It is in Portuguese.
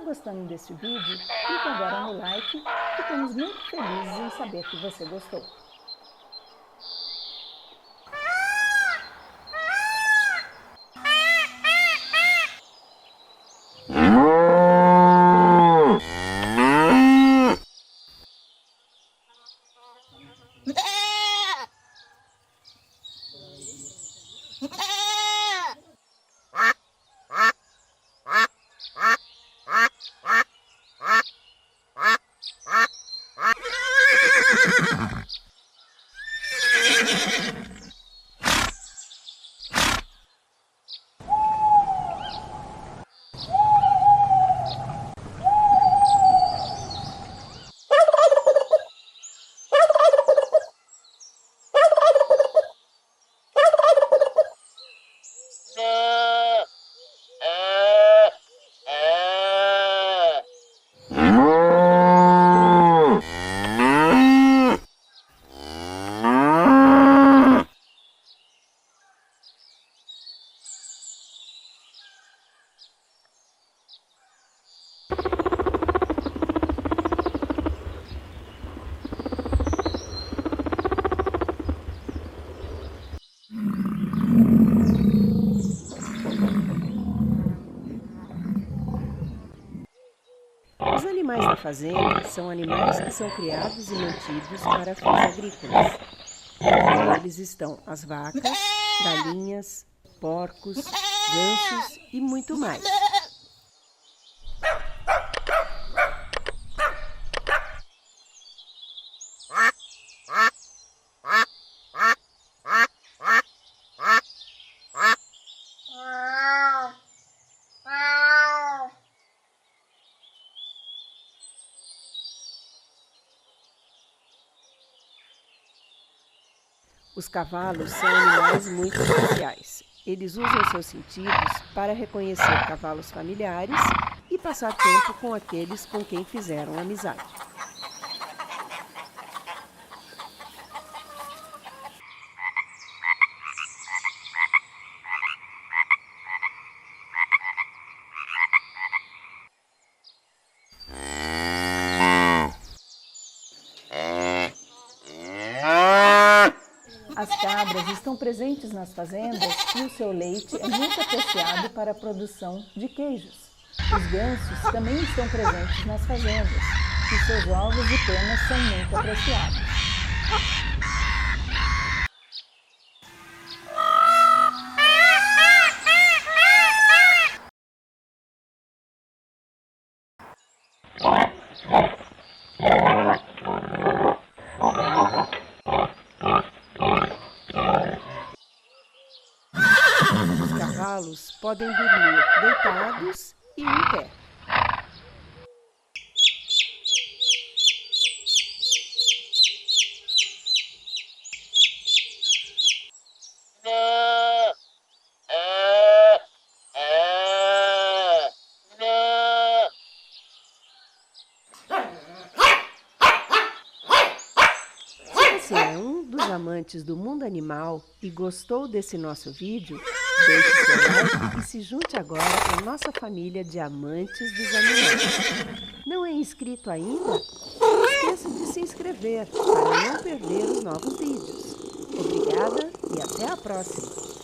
gostando desse vídeo? Clique agora no like, ficamos muito felizes em saber que você gostou. Os animais da fazenda são animais que são criados e mantidos para fins agrícolas. Entre eles estão as vacas, galinhas, porcos, gansos e muito mais. Os cavalos são animais muito especiais. Eles usam seus sentidos para reconhecer cavalos familiares e passar tempo com aqueles com quem fizeram amizade. As cabras estão presentes nas fazendas e o seu leite é muito apreciado para a produção de queijos. Os gansos também estão presentes nas fazendas e seus ovos e penas são muito apreciados. Os cavalos podem dormir deitados e em pé. Se você é um dos amantes do mundo animal e gostou desse nosso vídeo, deixe seu like e se junte agora à nossa família de amantes dos animais. Não é inscrito ainda? Não esqueça de se inscrever para não perder os novos vídeos. Obrigada e até a próxima!